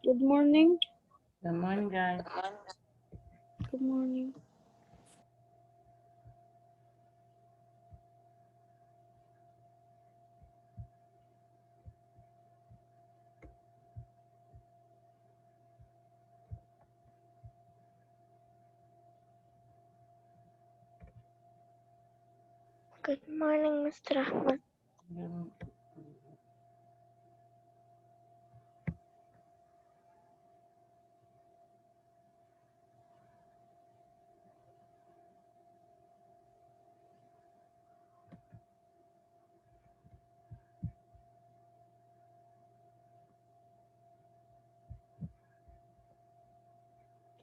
Good morning. Good morning, guys. Good morning. Good morning, Mr. Ahmed. Good-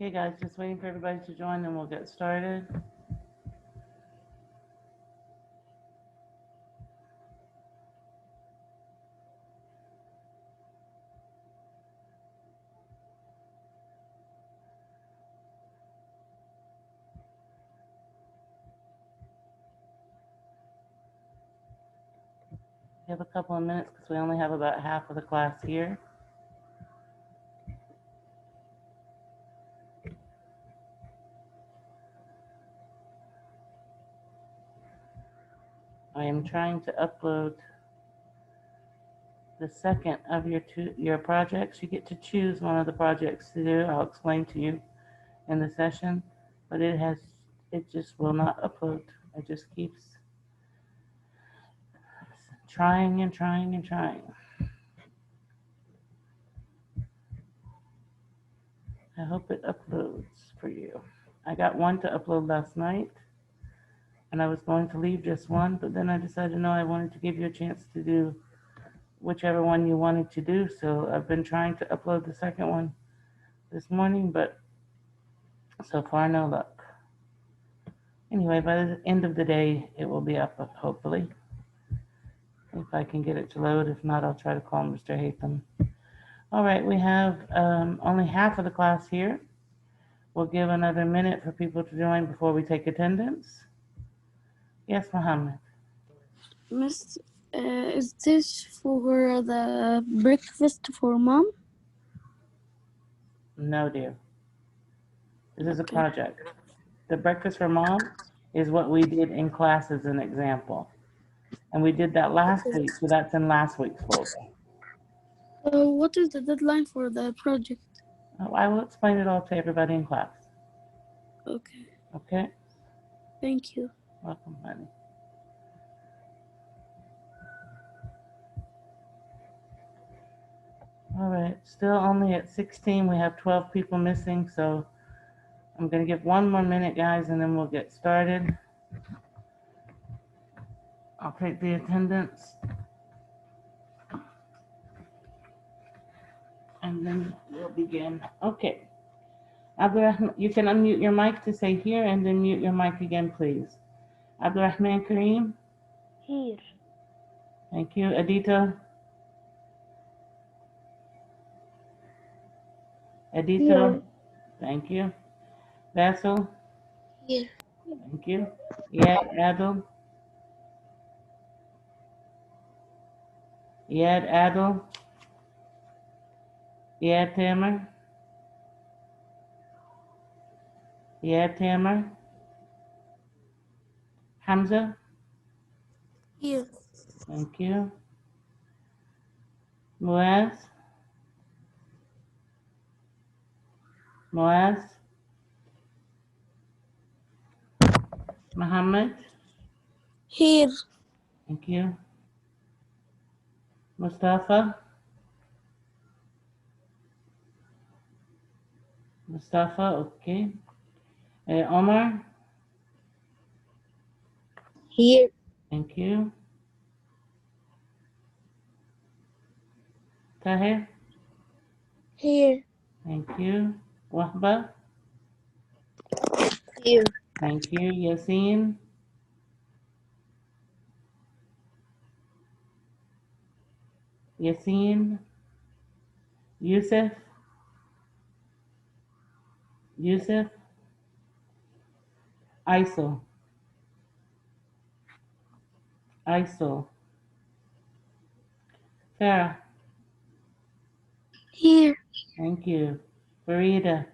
Okay, guys, just waiting for everybody to join and we'll get started. We have a couple of minutes because we only have about half of the class here. I am trying to upload the second of your projects. You get to choose one of the projects to do. I'll explain to you in the session, but it just will not upload. It just keeps trying and trying and trying. I hope it uploads for you. I got one to upload last night, and I was going to leave just one, but then I decided no, I wanted to give you a chance to do whichever one you wanted to do. So I've been trying to upload the second one this morning, but so far no luck. Anyway, by the end of the day, it will be up, hopefully, if I can get it to load. If not, I'll try to call Mr. Hatham. All right, we have only half of the class here. We'll give another minute for people to join before we take attendance. Yes, Mohammed. Miss, is this for the breakfast for mom? No, dear. This is a Okay. project. The breakfast for mom is what we did in class as an example. And we did that last week, so that's in last week's folder. So what is the deadline for the project? I will explain it all to everybody in class. Okay. Okay? Thank you. Welcome, honey. All right, still only at 16. We have 12 people missing, so I'm going to give one more minute, guys, and then we'll get started. I'll take the attendance. And then we'll begin. Okay. Abdurrahman, you can unmute your mic to say here and then mute your mic again, please. Abdurrahman Kareem. Here. Thank you. Adito. Adito. Here. Thank you. Basil. Here. Thank you. Yad Adil. Yad Adil. Yad Tamer. Yad Tamer. Hamza. Here. Thank you. Muaz. Muaz. Muhammad. Here. Thank you. Mustafa. Mustafa, okay. Omar. Here. Thank you. Tahir. Here. Thank you. Wahba. Here. Thank you. Yasin. Yasin. Yusuf. Yusuf. Isel. Isel. Farah. Here. Thank you. Farida.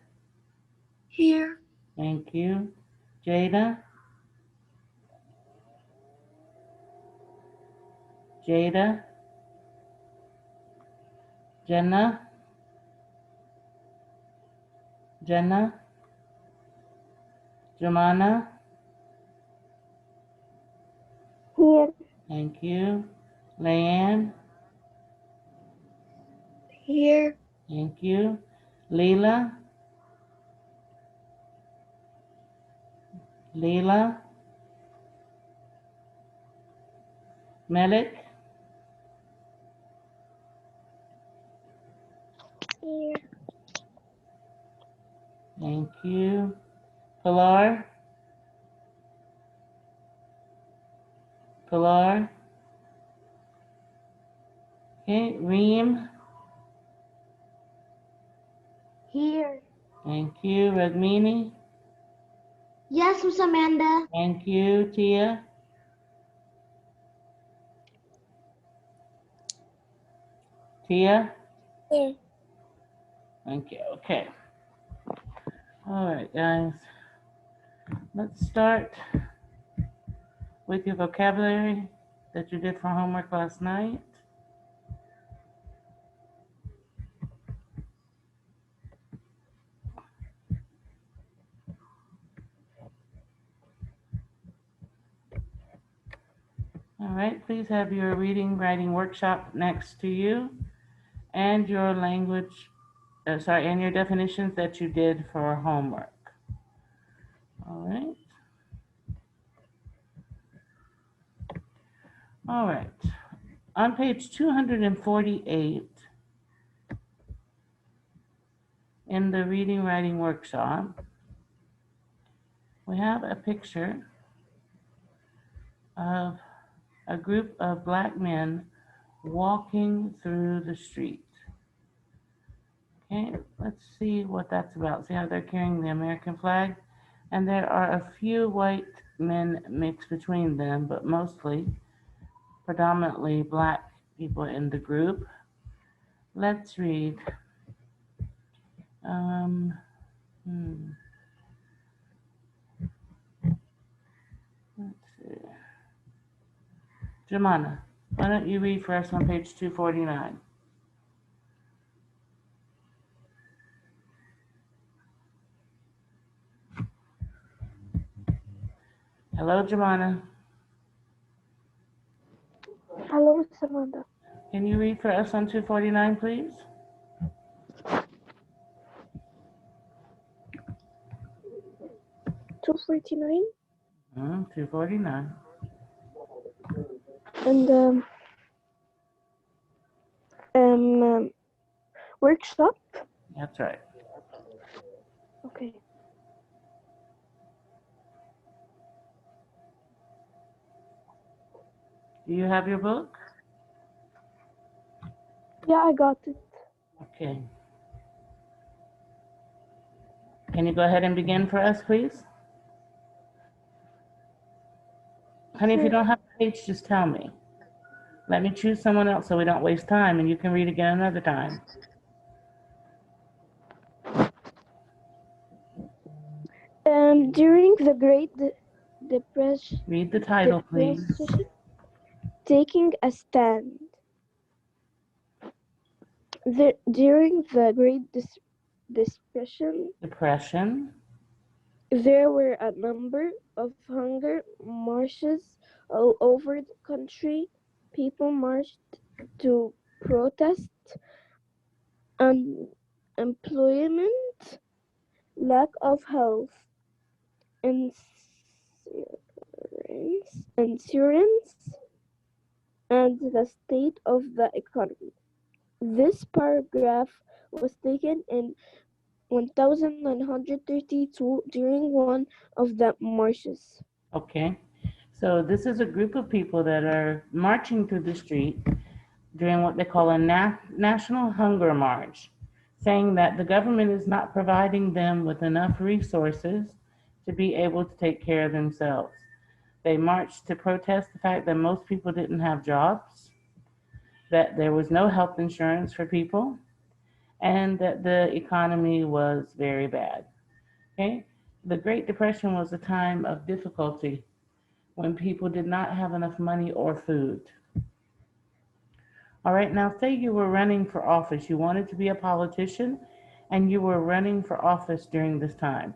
Here. Thank you. Jada. Jada. Jenna. Jenna. Jemana. Here. Thank you. Leanne. Here. Thank you. Leela. Leela. Melik. Here. Thank you. Pilar. Pilar. Okay. Reem. Here. Thank you. Ragmini. Yes, Miss Amanda. Thank you. Tia. Tia. Here. Thank you. Okay. All right, guys. Let's start with your vocabulary that you did for homework last night. All right, please have your reading, writing workshop next to you and your language, and your definitions that you did for homework. All right. All right. On page 248 in the reading, writing workshop, we have a picture of a group of black men walking through the street. Okay, let's see what that's about. See how they're carrying the American flag? And there are a few white men mixed between them, but mostly, predominantly black people in the group. Let's read. Let's see. Jemana, why don't you read for us on page 249? Hello, Jemana. Hello, Miss Amanda. Can you read for us on 249, please? 249. 249. And workshop. That's right. Okay. Do you have your book? Yeah, I got it. Okay. Can you go ahead and begin for us, please? Honey, if you don't have a page, just tell me. Let me choose someone else so we don't waste time and you can read again another time. During the Great Depression. Read the title, please. Taking a stand. During the Great Depression, there were a number of hunger marches all over the country. People marched to protest unemployment, lack of health insurance, and the state of the economy. This paragraph was taken in 1932 during one of the marches. Okay. So this is a group of people that are marching through the street during what they call a national hunger march, saying that the government is not providing them with enough resources to be able to take care of themselves. They marched to protest the fact that most people didn't have jobs, that there was no health insurance for people, and that the economy was very bad. Okay? The Great Depression was a time of difficulty when people did not have enough money or food. All right, now say you were running for office. You wanted to be a politician and you were running for office during this time.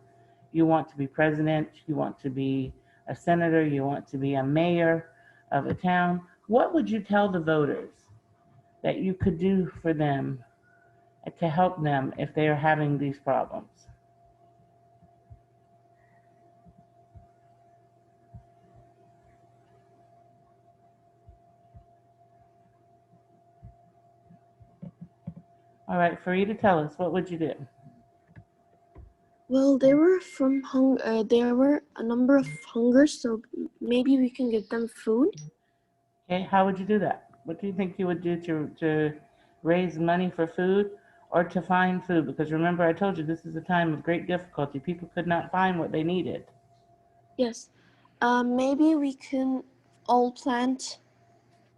You want to be president, you want to be a senator, you want to be a mayor of a town. What would you tell the voters that you could do for them to help them if they are having these problems? All right, Farida, tell us, what would you do? Well, there were a number of hungers, so maybe we can get them food. Okay, how would you do that? What do you think you would do to raise money for food or to find food? Because remember, I told you this is a time of great difficulty. People could not find what they needed. Yes. Maybe we can all plant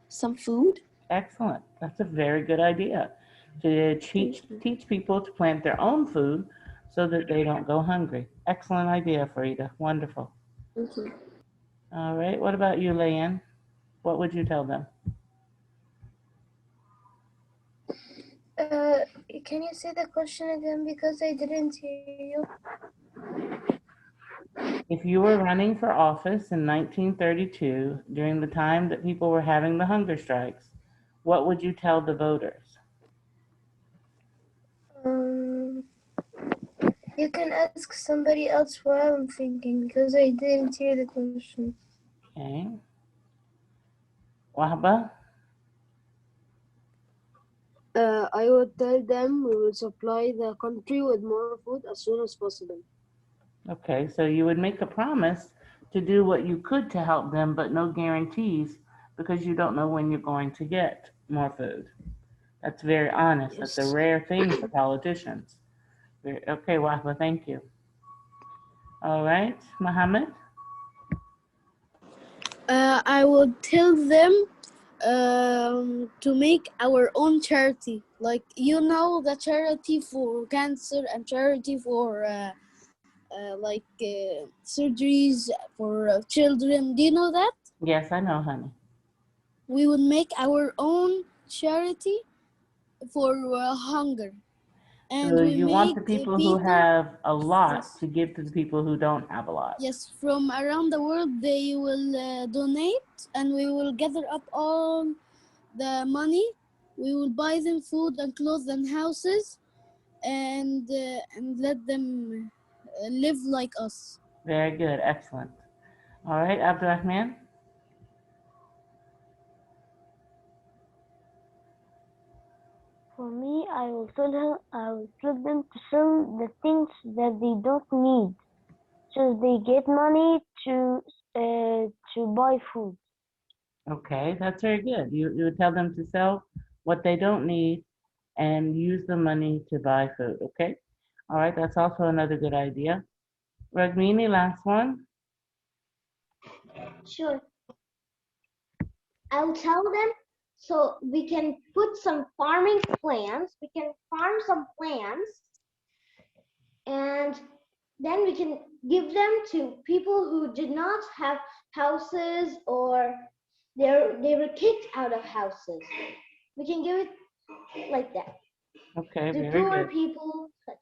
some food. Excellent. That's a very good idea. To teach people to plant their own food so that they don't go hungry. Excellent idea, Farida. Wonderful. Thank you. All right. What about you, Leanne? What would you tell them? Can you say the question again because I didn't hear you? If you were running for office in 1932 during the time that people were having the hunger strikes, what would you tell the voters? You can ask somebody else while I'm thinking because I didn't hear the question. Okay. Wahba? I would tell them we will supply the country with more food as soon as possible. Okay, so you would make a promise to do what you could to help them, but no guarantees because you don't know when you're going to get more food. That's very honest. That's a rare thing for politicians. Okay, Wahba, thank you. All right, Mohammed? I would tell them to make our own charity. Like, the charity for cancer and charity for surgeries for children. Do you know that? Yes, I know, honey. We would make our own charity for hunger. And So we you want the make people who have a lot to give to the people who don't have a lot. Yes, from around the world they will donate, and we will gather up all the money. We will buy them food and clothes and houses, and let them live like us. Very good, excellent. All right, Abdurrahman? For me, I will tell them to sell the things that they don't need, so they get money to buy food. Okay, that's very good. You would tell them to sell what they don't need and use the money to buy food, okay? All right, that's also another good idea. Ragmini, last one. Sure. I'll tell them so we can put some farming plants. We can farm some plants and then we can give them to people who did not have houses or they were kicked out of houses. We can give it like that. Okay, To very poor good. people, such.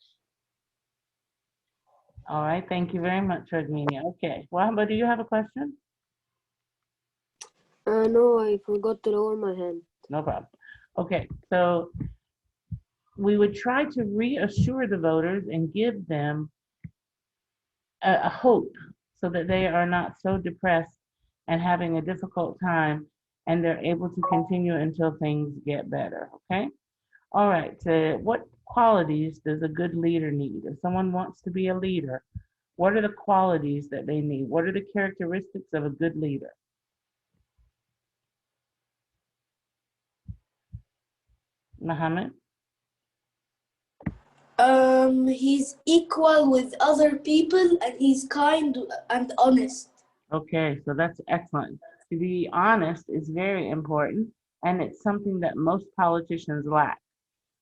All right, thank you very much, Ragmini. Okay, Wahba, do you have a question? No, I forgot to lower my hand. No problem. Okay, so we would try to reassure the voters and give them a hope so that they are not so depressed and having a difficult time and they're able to continue until things get better, okay? All right, so what qualities does a good leader need? If someone wants to be a leader, what are the qualities that they need? What are the characteristics of a good leader? Mohammed? He's equal with other people, and he's kind and honest. Okay, so that's excellent. To be honest is very important, and it's something that most politicians lack.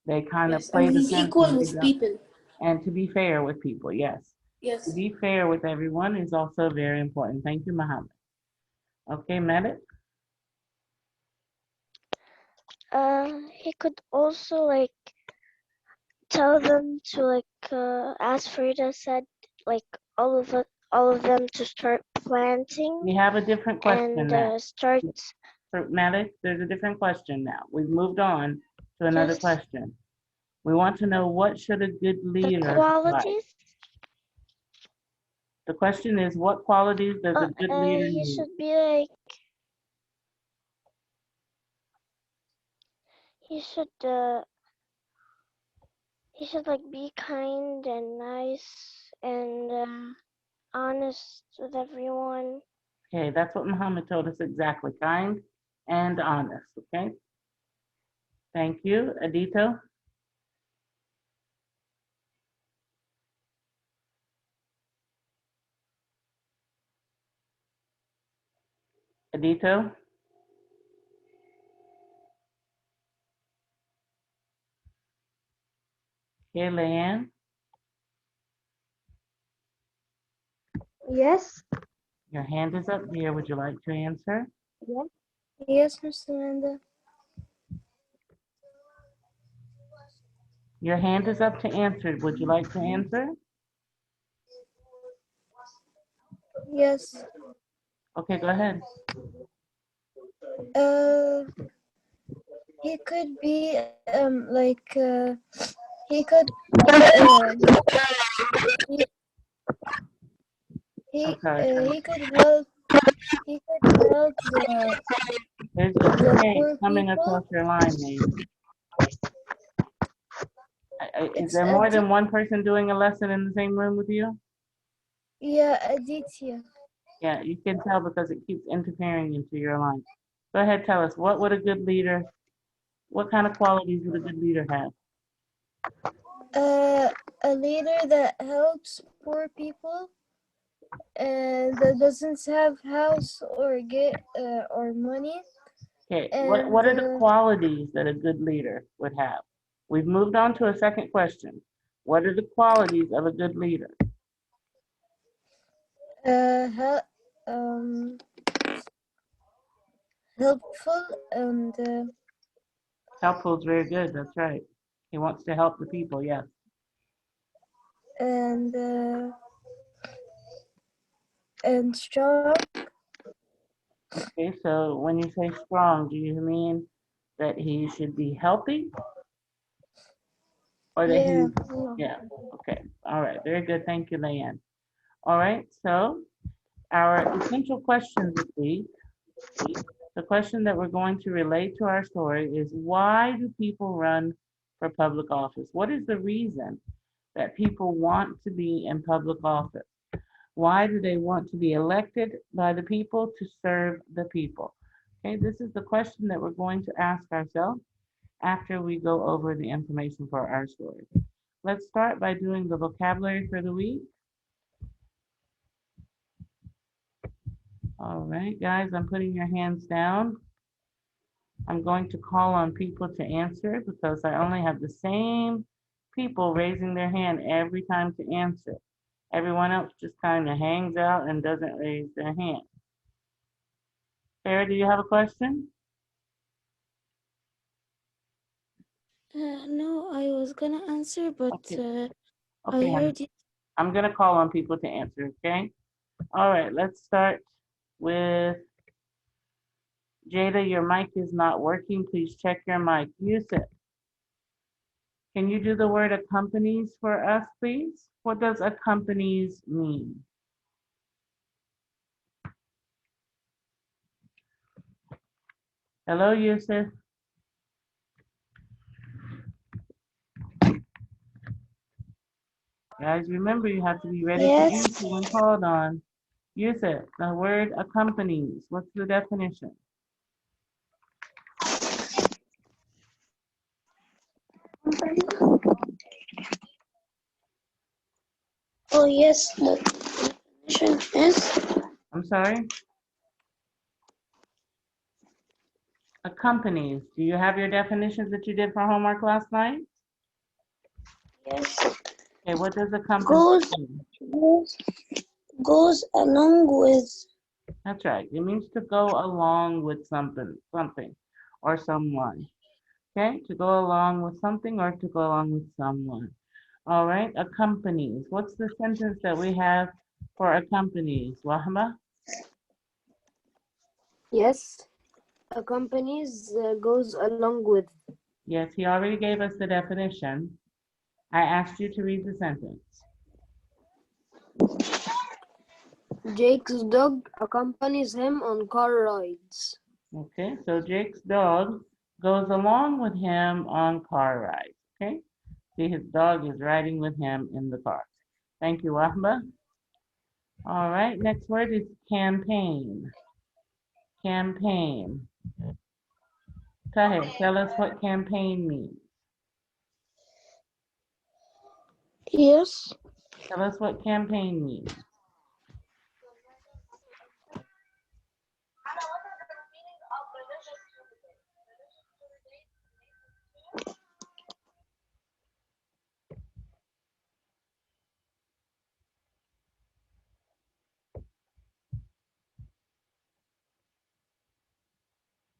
They kind of Yes, play and the he's sense equal and they with don't, people. and to be fair with people, yes. To Yes. be fair with everyone is also very important. Thank you, Muhammad. Okay, Medic. He could also like tell them to as Frida said, like all of them to start planting We have a different question and now. start For Medic, there's a different question now. We've moved on to another just question. We want to know, what should a good the leader like? qualities. The question is, what qualities does a good leader He need? should be like he should like be kind and nice and honest with everyone. Okay, that's what Muhammad told us exactly. Kind and honest, okay? Thank you. Adito? Adito? Okay, Leanne? Yes. Your hand is up, dear. Would you like to answer? Yes, Mr. Linda. Your hand is up to answer. Would you like to answer? Yes. Okay, go ahead. He could be he could he I'm he, sorry. he could help There's the disconnect poor coming people. across your line, Leanne. Is It's there more than one person doing a lesson in the same room with you? Aditya. Yeah, you can tell because it keeps interfering into your line. Go ahead, tell us, what would a good leader, what kind of qualities would a good leader have? A leader that helps poor people and that doesn't have house or get or money. Okay, And what are the qualities that a good leader would have? We've moved on to a second question. What are the qualities of a good leader? Helpful and Helpful is very good, that's right. He wants to help the people, yes. and strong. Okay, so when you say strong, do you mean that he should be healthy? Or that he, yeah, okay, all right, very good, thank you, Leanne. All right, so our essential questions this week, the question that we're going to relate to our story is, why do people run for public office? What is the reason that people want to be in public office? Why do they want to be elected by the people to serve the people? Okay, this is the question that we're going to ask ourselves after we go over the information for our story. Let's start by doing the vocabulary for the week. All right, guys, I'm putting your hands down. I'm going to call on people to answer because I only have the same people raising their hand every time to answer. Everyone else just kind of hangs out and doesn't raise their hand. Sarah, do you have a question? No, I was gonna answer, but Okay. I Okay, heard it. I'm gonna call on people to answer, okay? All right, let's start with Jada. Your mic is not working. Please check your mic. Yusuf, can you do the word accompanies for us, please? What does accompanies mean? Hello, Yusuf. Guys, remember you have to be ready to answer when called on. Yusuf, the word accompanies. What's the definition? Oh yes, the definition is I'm sorry? Accompanies. Do you have your definitions that you did for homework last night? Yes. Okay, what does accompany Goes mean? goes along with. That's right. It means to go along with something, or someone. Okay, to go along with something or to go along with someone. All right, accompanies. What's the sentence that we have for accompanies? Wahba? Yes. Accompanies goes along with. Yes, he already gave us the definition. I asked you to read the sentence. Jake's dog accompanies him on car rides. Okay, so Jake's dog goes along with him on car rides. Okay, see, his dog is riding with him in the car. Thank you, Wahba. All right, next word is campaign. Campaign. Tahir, tell us what campaign means. Yes. Tell us what campaign means.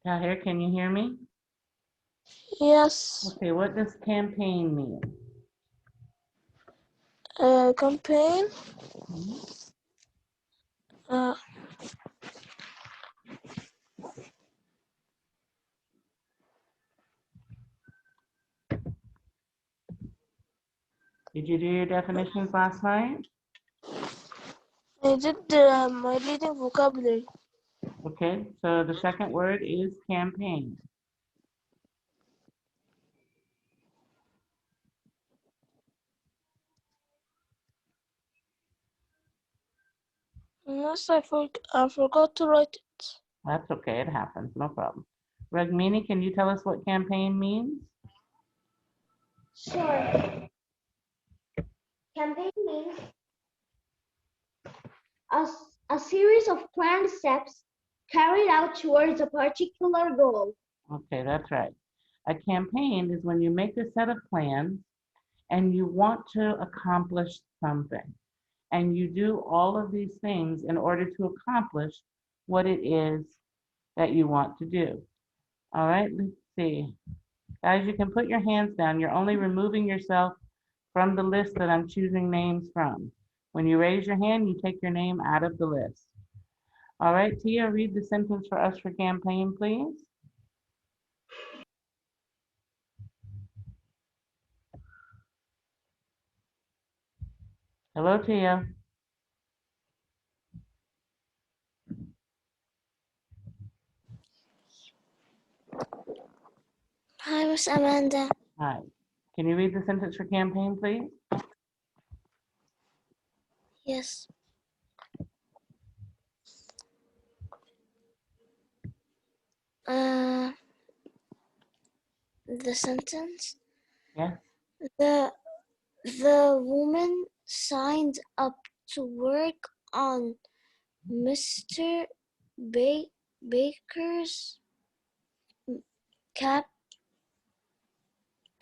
Tahir, can you hear me? Yes. Okay, what does campaign mean? Campaign. Mhm. Uh, Did you do your definitions last night? I did my reading vocabulary. Okay, so the second word is campaign. Yes, I forgot to write it. That's okay, it happens, no problem. Ragmini, can you tell us what campaign means? Sure. Campaign means a series of planned steps carried out towards a particular goal. Okay, that's right. A campaign is when you make a set of plans and you want to accomplish something. And you do all of these things in order to accomplish what it is that you want to do. All right, let's see. Guys, you can put your hands down. You're only removing yourself from the list that I'm choosing names from. When you raise your hand, you take your name out of the list. All right, Tia, read the sentence for us for campaign, please. Hello, Tia. Hi, Miss Amanda. Hi. Can you read the sentence for campaign, please? Yes. The sentence. Yes. The woman signed up to work on Mr. Baker's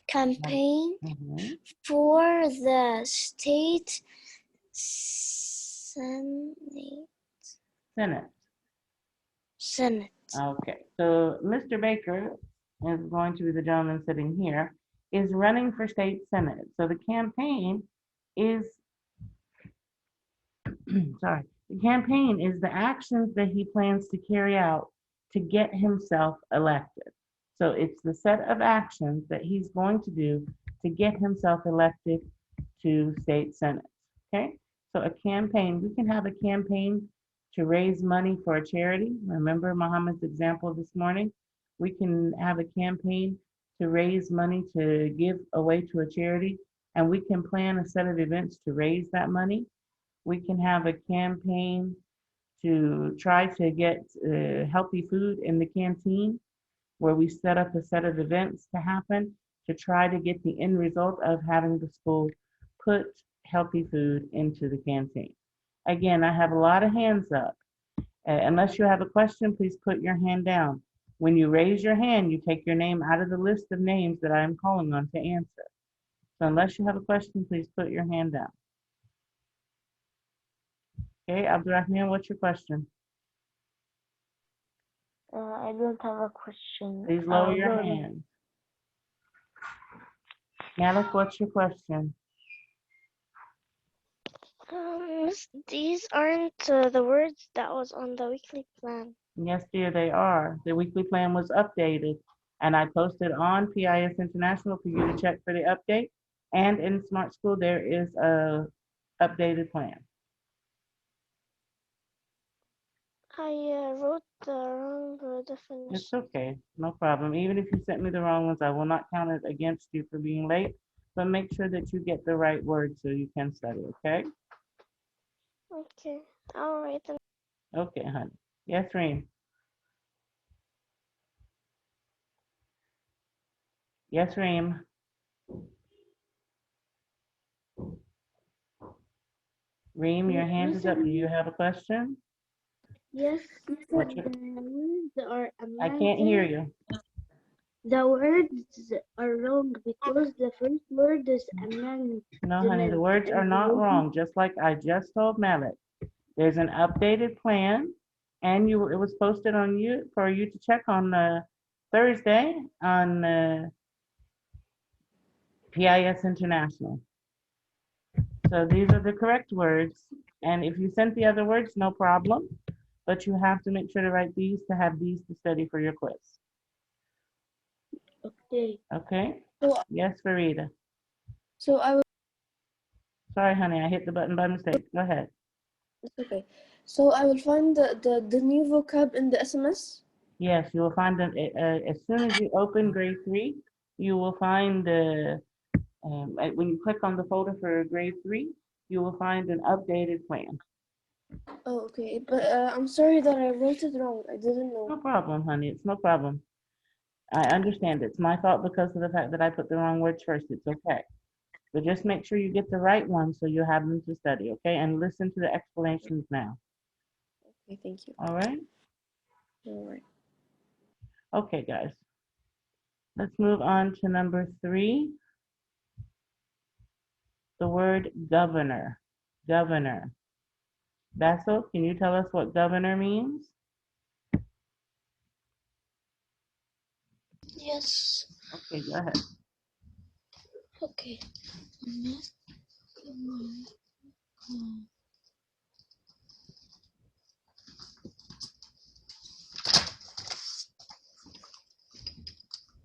campaign Mhm. for the state Senate. Okay, so Mr. Baker is going to be the gentleman sitting here, is running for state senate. So the campaign is, sorry, the campaign is the actions that he plans to carry out to get himself elected. So it's the set of actions that he's going to do to get himself elected to state senate. Okay, so a campaign, we can have a campaign to raise money for a charity. Remember Muhammad's example this morning? We can have a campaign to raise money to give away to a charity, and we can plan a set of events to raise that money. We can have a campaign to try to get healthy food in the canteen, where we set up a set of events to happen to try to get the end result of having the school put healthy food into the canteen. Again, I have a lot of hands up. Unless you have a question, please put your hand down. When you raise your hand, you take your name out of the list of names that I am calling on to answer. So unless you have a question, please put your hand down. Okay, Abdurrahman, what's your question? I don't have a question. Please lower your Go ahead. hand. Malik, what's your question? These aren't the words that was on the weekly plan. Yes, dear, they are. The weekly plan was updated, and I posted on PIS International for you to check for the update. And in Smart School, there is a updated plan. I wrote the wrong definition. It's okay, no problem. Even if you sent me the wrong ones, I will not count it against you for being late. But make sure that you get the right words so you can study, okay? Okay, I'll write them. Okay, honey. Yes, Reem. Yes, Reem. Reem, your hand is up. Do you have a question? Yes, What's your... the words are I can't hear you. The words are wrong because the first word is amendment. No, honey, the words are not wrong. Just like I just told Malik, there's an updated plan, and it was posted on you for you to check on Thursday on PIS International. So these are the correct words, and if you sent the other words, no problem. But you have to make sure to write these to have these to study for your quiz. Okay. Okay? So, Yes, Farida. so I will. Sorry, honey, I hit the button by mistake. Go ahead. It's okay. So I will find the new vocab in the SMS. Yes, you will find them as soon as you open grade 3. You will find the when you click on the folder for grade 3, you will find an updated plan. Oh, okay. But I'm sorry that I wrote it wrong. I didn't know. No problem, honey. It's no problem. I understand it's my fault because of the fact that I put the wrong words first. It's okay. But just make sure you get the right one so you have them to study, okay? And listen to the explanations now. Okay, thank you. All right? All right. Okay, guys. Let's move on to number 3. The word governor. Governor. Basil, can you tell us what governor means? Yes. Okay, go ahead. Okay.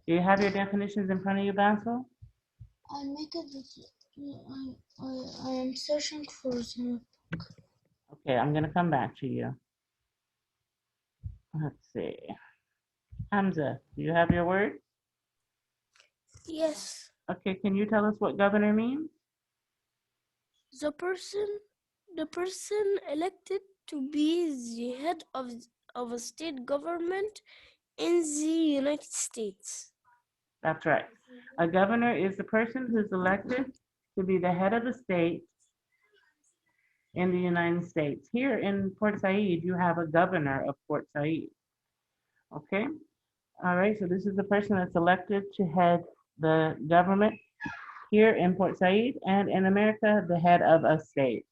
Do you have your definitions in front of you, Basil? I make it. I am searching for them. Okay, I'm going to come back to you. Let's see. Hamza, do you have your word? Yes. Okay, can you tell us what governor means? The person elected to be the head of a state government in the United States. That's right. A governor is the person who's elected to be the head of a state in the United States. Here in Port Said, you have a governor of Port Said. Okay? All right, so this is the person that's elected to head the government here in Port Said, and in America, the head of a state.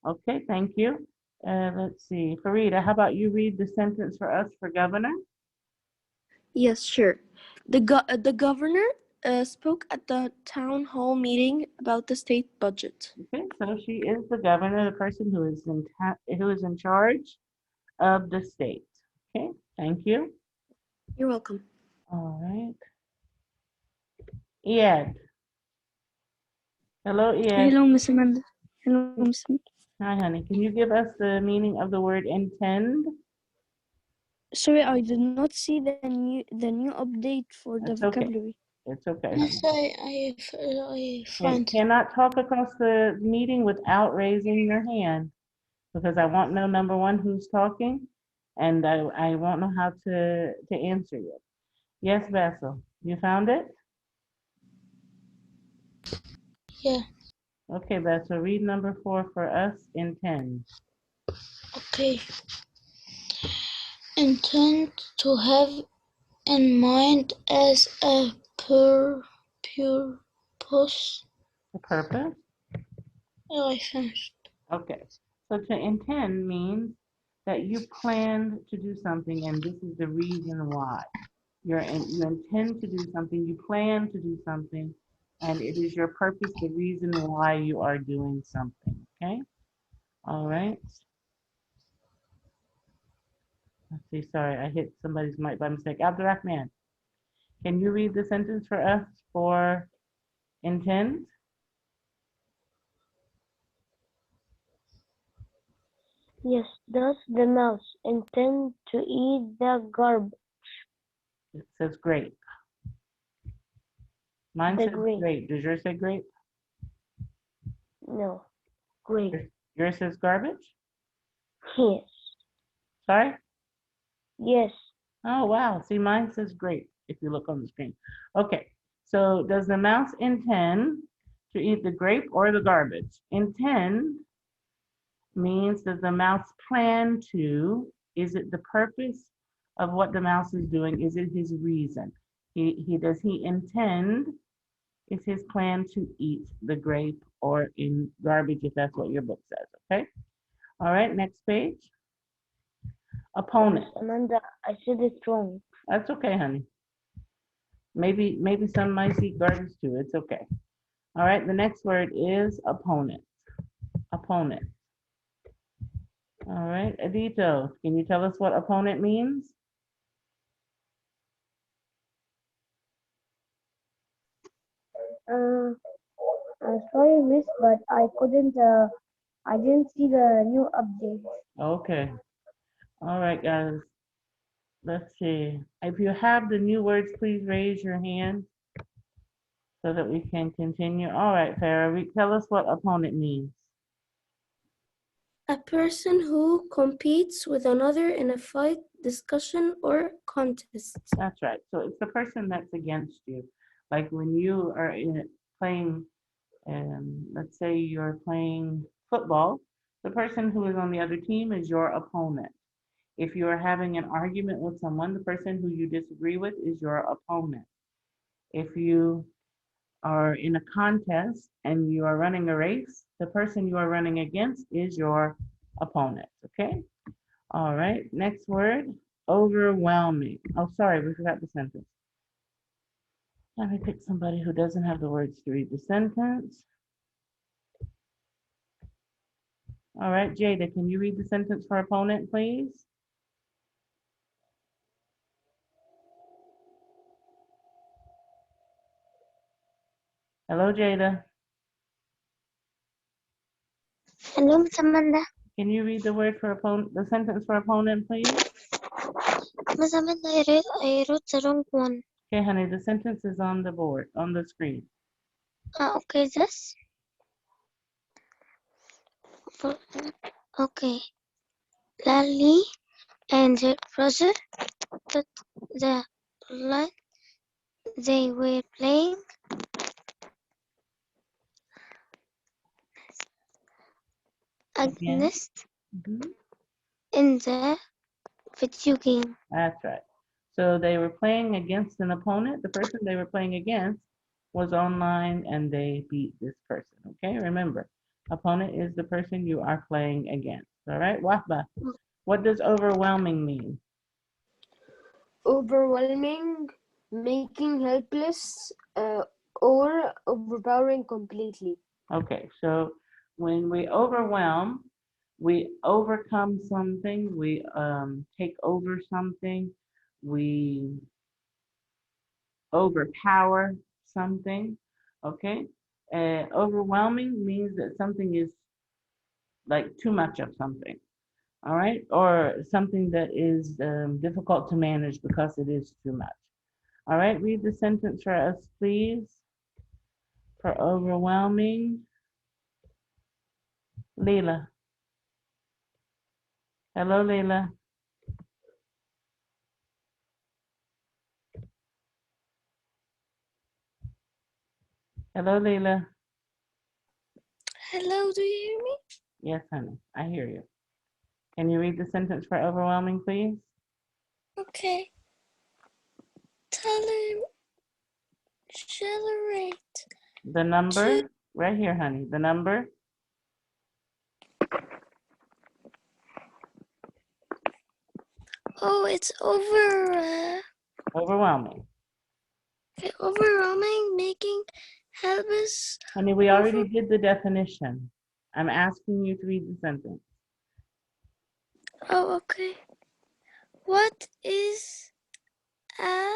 Okay, thank you. Let's see. Farida, how about you read the sentence for us for governor? Yes, sure. The governor spoke at the town hall meeting about the state budget. Okay, so she is the governor, the person who is in charge of the state. Okay, thank you. You're welcome. All right. Ed. Hello, Ed. Hello, Miss Amanda. Hello, Miss Amanda. Hi, honey. Can you give us the meaning of the word intend? Sorry, I did not see the new update for the That's okay. vocabulary. It's okay. Yes, honey. I You find. cannot talk across the meeting without raising your hand, because I won't know, number one, who's talking, and I won't know how to answer you. Yes, Basil, you found it? Yeah. Okay, Basil, read number 4 for us, intend. Okay. Intend, to have in mind as a purpose. The purpose? Oh, I finished. Okay. So to intend means that you planned to do something and this is the reason why. You intend to do something, you plan to do something, and it is your purpose, the reason why you are doing something. Okay? All right. Let's see, sorry, I hit somebody's mic by mistake. Abdurrahman, can you read the sentence for us for intend? Yes, does the mouse intend to eat the garbage? It says grape. Mine The says grape. grape. Does yours say grape? No, grape. Yours says garbage? Yes, Sorry? yes, Oh, wow. See, mine says grape if you look on the screen. Okay, so does the mouse intend to eat the grape or the garbage? Intend means does the mouse plan to? Is it the purpose of what the mouse is doing? Is it his reason? Does he intend? Is his plan to eat the grape or in garbage if that's what your book says? Okay. All right. Next page. Opponent. Amanda, I said it wrong. That's okay, honey. Maybe some mice eat garbage too. It's okay. All right. The next word is opponent. Opponent. All right. Adito, can you tell us what opponent means? I'm sorry, miss, but I didn't see the new update. Okay. All right, guys. Let's see. If you have the new words, please raise your hand so that we can continue. All right, Farah, tell us what opponent means. A person who competes with another in a fight, discussion, or contest. That's right. So it's the person that's against you. Like when you are playing, let's say you're playing football, the person who is on the other team is your opponent. If you are having an argument with someone, the person who you disagree with is your opponent. If you are in a contest and you are running a race, the person you are running against is your opponent, okay? All right, next word, overwhelming. Oh, sorry, we forgot the sentence. Let me pick somebody who doesn't have the words to read the sentence. All right, Jada, can you read the sentence for opponent, please? Hello, Jada. Hello, Miss Amanda. Can you read the word for opponent, the sentence for opponent, please? Miss Amanda, I wrote the wrong one. Okay, honey, the sentence is on the board, on the screen. Okay, this. Okay. Lally and her brother took the line. They were playing Again. against in the video game. That's right. So they were playing against an opponent. The person they were playing against was online and they beat this person. Okay, remember, opponent is the person you are playing against. All right, Wahba, what does overwhelming mean? Overwhelming, making helpless, or overpowering completely. Okay, so when we overwhelm, we overcome something, we take over something, we overpower something, okay? Overwhelming means that something is like too much of something, all right? Or something that is difficult to manage because it is too much. All right, read the sentence for us, please, for overwhelming. Leila. Hello, Leila. Hello, Leila. Hello, do you hear me? Yes, honey, I hear you. Can you read the sentence for overwhelming, please? Okay. Generate The number? Right here, honey. The number. Oh, it's Overwhelming. overwhelming, making help us. Honey, we already did the definition. I'm asking you to read the sentence. Oh, okay. What is a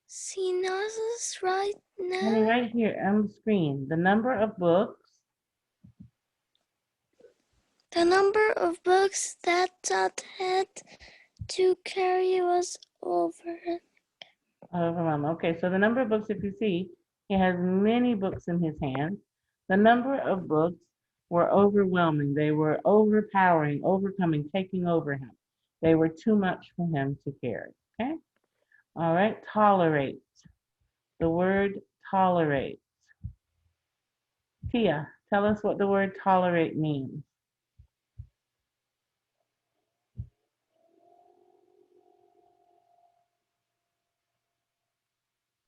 synopsis right Honey, now? right here on the screen. The number of books. The number of books that Todd had to carry was Overwhelming. Okay, so the number of books, if you see, he has many books in his hand. The number of books were overwhelming. They were overpowering, overcoming, taking over him. They were too much for him to carry. Okay? All right, tolerate. The word tolerate. Tia, tell us what the word tolerate means.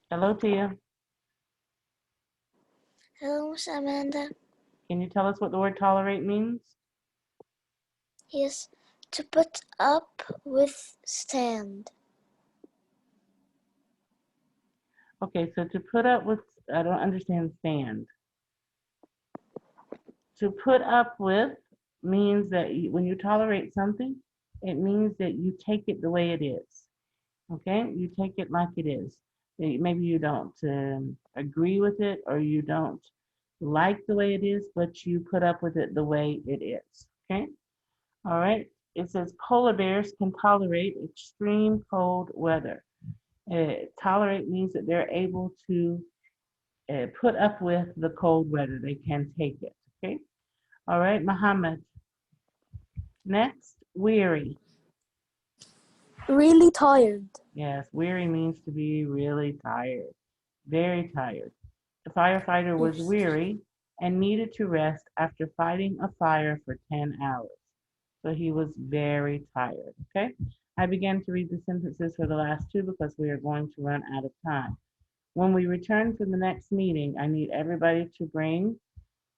Hello, Tia. Hello, Miss Amanda. Can you tell us what the word tolerate means? Yes, to put up, withstand. Okay, so to put up with, I don't understand stand. To put up with means that when you tolerate something, it means that you take it the way it is. Okay, you take it like it is. Maybe you don't agree with it or you don't like the way it is, but you put up with it the way it is. Okay, all right. It says polar bears can tolerate extreme cold weather. Tolerate means that they're able to put up with the cold weather. They can take it. Okay. All right, Muhammad. Next, weary. Really tired. Yes, weary means to be really tired, very tired. The firefighter was Yes. weary and needed to rest after fighting a fire for 10 hours. So he was very tired, okay? I began to read the sentences for the last two because we are going to run out of time. When we return for the next meeting, I need everybody to bring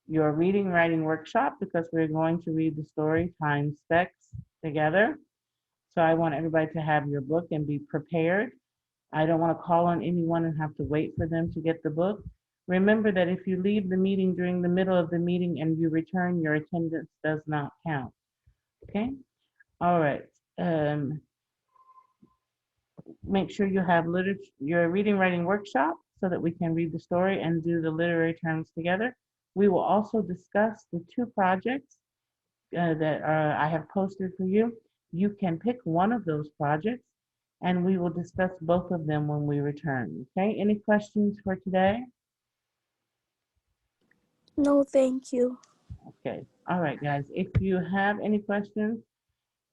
your reading writing workshop because we're going to read the story Time Specs together. So I want everybody to have your book and be prepared. I don't want to call on anyone and have to wait for them to get the book. Remember that if you leave the meeting during the middle of the meeting and you return, your attendance does not count. Okay? All right. Make sure you have your reading writing workshop so that we can read the story and do the literary terms together. We will also discuss the two projects that I have posted for you. You can pick one of those projects and we will discuss both of them when we return. Okay, any questions for today? No, thank you. Okay, all right, guys. If you have any questions,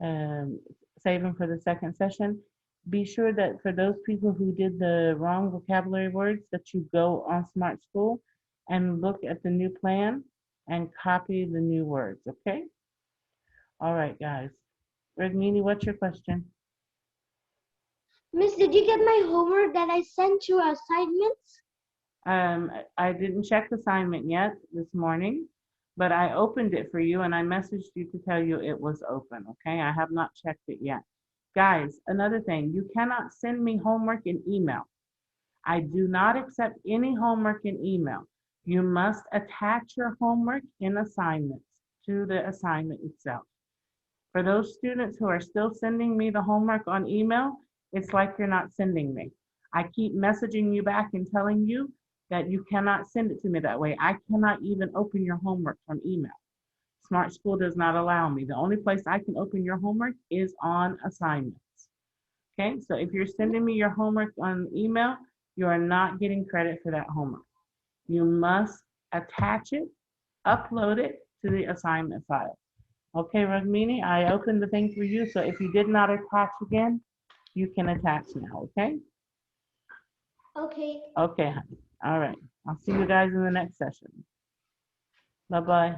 save them for the second session. Be sure that for those people who did the wrong vocabulary words, that you go on Smart School and look at the new plan and copy the new words, okay? All right, guys. Ragmini, what's your question? Miss, did you get my homework that I sent you assignments? I didn't check the assignment yet this morning, but I opened it for you and I messaged you to tell you it was open, okay? I have not checked it yet. Guys, another thing, you cannot send me homework in email. I do not accept any homework in email. You must attach your homework in assignments to the assignment itself. For those students who are still sending me the homework on email, it's like you're not sending me. I keep messaging you back and telling you that you cannot send it to me that way. I cannot even open your homework from email. Smart School does not allow me. The only place I can open your homework is on assignments. Okay, so if you're sending me your homework on email, you are not getting credit for that homework. You must attach it, upload it to the assignment file. Okay, Ragmini, I opened the thing for you, so if you did not attach again, you can attach now, okay? Okay. Okay, honey. All right. I'll see you guys in the next session. Bye-bye.